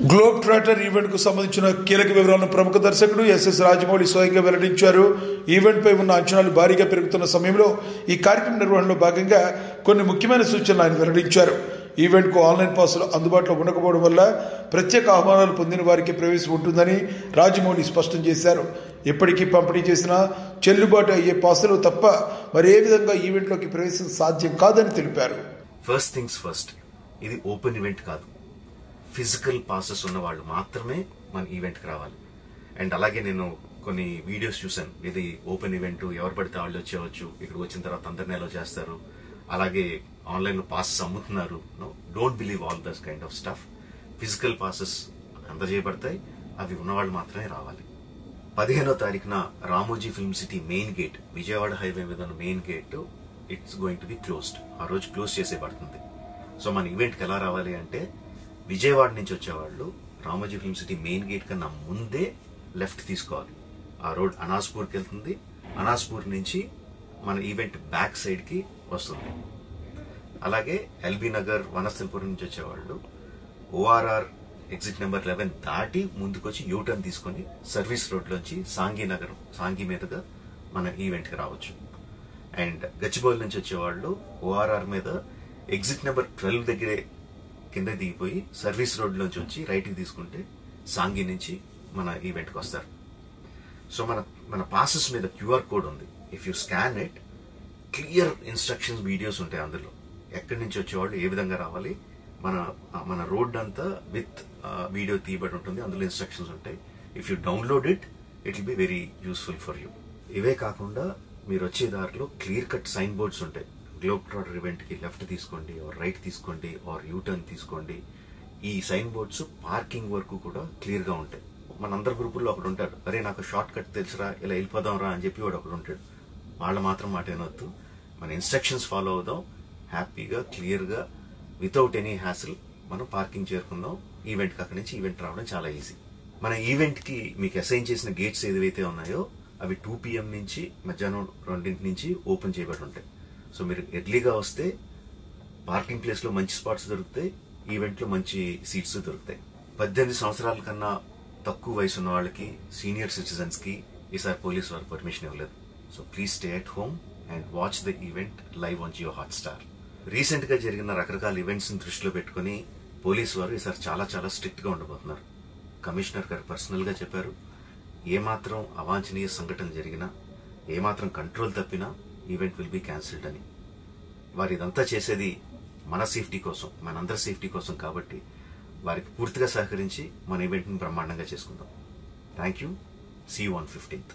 Globe trotter event కు సంబంధించిన కీలక వివరాలను ప్రముఖ దర్శకుడు ఎస్ఎస్ రాజమౌళి స్వయంగా వెల్లడించారు. ఈవెంట్ పై ఉన్న అంచనాలు భారీగా పెరుగుతున్న సమయంలో ఈ కార్యక్రమ నిర్వహణలో భాగంగా కొన్ని ముఖ్యమైన సూచనలు ఆయన వెల్లడించారు. ఈవెంట్ కు ఆన్లైన్ పాసులు అందుబాటులో ఉండకపోవడం వల్ల ప్రత్యేక ఆహ్వానాలు పొందిన వారికి ప్రవేశం ఉంటుందని రాజమౌళి స్పష్టం చేశారు. ఎప్పటికీ పంపిణీ చేసిన చెల్లుబాటు అయ్యే పాసులు తప్ప మరే విధంగా ఈవెంట్లోకి ప్రవేశం సాధ్యం కాదని తెలిపారు. ఫస్ట్ థింగ్స్ ఫస్ట్, ఇది ఓపెన్ ఈవెంట్ కాదు. ఫిజికల్ పాసెస్ ఉన్న వాళ్ళు మాత్రమే మన ఈవెంట్కి రావాలి. అండ్ అలాగే నేను కొన్ని వీడియోస్ చూశాను, ఇది ఓపెన్ ఈవెంట్, ఎవరు పడితే వాళ్ళు వచ్చేవచ్చు, ఇక్కడికి వచ్చిన తర్వాత అందరినీ ఎలా చేస్తారు, అలాగే ఆన్లైన్లో పాసెస్ అమ్ముతున్నారు. Don't believe all this kind of stuff. Physical passes అందజేయబడతాయి, అవి ఉన్నవాళ్ళు మాత్రమే రావాలి. 15వ తారీఖున Ramoji film city main gate, Vijayawada highway మీద ఉన్న main gate it's going to be closed. ఆ రోజు క్లోజ్ చేసేయబడుతుంది. సో మన ఈవెంట్కి ఎలా రావాలి అంటే, విజయవాడ నుంచి వచ్చేవాళ్ళు Ramoji film city main gate కన్నా ముందే లెఫ్ట్ తీసుకోవాలి. ఆ రోడ్ అనాస్పూర్కి వెళ్తుంది. అనాస్పూర్ నుంచి మన ఈవెంట్ బ్యాక్ సైడ్కి వస్తుంది. అలాగే ఎల్బీ నగర్, వనస్థలిపురం నుంచి వచ్చేవాళ్ళు ఓఆర్ఆర్ ఎగ్జిట్ నెంబర్ 11 దాటి ముందుకొచ్చి యూటర్న్ తీసుకొని సర్వీస్ రోడ్లోంచి సాంఘీ మీదుగా మన ఈవెంట్కి రావచ్చు. అండ్ గచ్చిబౌలి నుంచి వచ్చేవాళ్ళు ఓఆర్ఆర్ మీద ఎగ్జిట్ నెంబర్ 12 దగ్గరే కింద దిగిపోయి సర్వీస్ రోడ్లోంచి వచ్చి రైట్కి తీసుకుంటే సాంఘీ నుంచి మన ఈవెంట్కి వస్తారు. సో మన పాసెస్ మీద క్యూఆర్ కోడ్ ఉంది. If you scan it, clear instructions videos ఉంటాయి అందులో. ఎక్కడి నుంచి వచ్చేవాళ్ళు ఏ విధంగా రావాలి, మన రోడ్ అంతా విత్ వీడియో తీయబడి ఉంటుంది. అందులో ఇన్స్ట్రక్షన్స్ ఉంటాయి. If you download it will be very useful for you. ఇవే కాకుండా మీరు వచ్చే దారిలో క్లియర్ కట్ సైన్ బోర్డ్స్ ఉంటాయి. గ్లోబ్ ట్రాటర్ ఈవెంట్ కి లెఫ్ట్ తీసుకోండి, ఆర్ రైట్ తీసుకోండి, ఆర్ యూటర్న్ తీసుకోండి. ఈ సైన్ బోర్డ్స్ పార్కింగ్ వరకు కూడా క్లియర్ గా ఉంటాయి. మనందరి గ్రూపుల్లో ఒకడు ఉంటాడు, అరే నాకు షార్ట్ కట్ తెలుసురా, ఇలా వెళ్ళిపోదాం రా అని చెప్పి వాడు ఒకడు ఉంటాడు. వాళ్ళు మాత్రం మాట వినొద్దు. మన ఇన్స్ట్రక్షన్స్ ఫాలో అవుదాం. హ్యాపీగా క్లియర్ గా వితౌట్ ఎనీ హ్యాసిల్ మనం పార్కింగ్ చేరుకుందాం. ఈవెంట్ కి అక్కడి నుంచి ఈవెంట్ రావడం చాలా ఈజీ. మన ఈవెంట్ కి మీకు అసైన్ చేసిన గేట్స్ ఏదైతే ఉన్నాయో అవి 2 PM నుంచి మధ్యాహ్నం 2 నుంచి ఓపెన్ చేయబడి ఉంటాయి. సో మీరు ఎర్లీగా వస్తే పార్కింగ్ ప్లేస్ లో మంచి స్పాట్స్ దొరుకుతాయి, ఈవెంట్ లో మంచి సీట్స్ దొరుకుతాయి. 18 సంవత్సరాల కన్నా తక్కువ వయసు ఉన్న వాళ్ళకి, సీనియర్ సిటిజన్స్ కి ఈసారి పోలీస్ వారు పర్మిషన్ ఇవ్వలేదు. So please stay at home and watch the event live on Jio Hotstar. Recent గా జరిగిన రకరకాల ఈవెంట్స్ ని దృష్టిలో పెట్టుకుని పోలీసు వారు ఈసారి చాలా చాలా స్ట్రిక్ట్ గా ఉండబోతున్నారు. కమిషనర్ గారు పర్సనల్ గా చెప్పారు, ఏమాత్రం అవాంఛనీయ సంఘటన జరిగినా, ఏమాత్రం కంట్రోల్ తప్పినా ఈవెంట్ విల్ బి క్యాన్సిల్డ్ అని. వారు ఇదంతా చేసేది మన సేఫ్టీ కోసం, మనందరి సేఫ్టీ కోసం. కాబట్టి వారికి పూర్తిగా సహకరించి మన ఈవెంట్ని బ్రహ్మాండంగా చేసుకుందాం. Thank you. See you on 15th.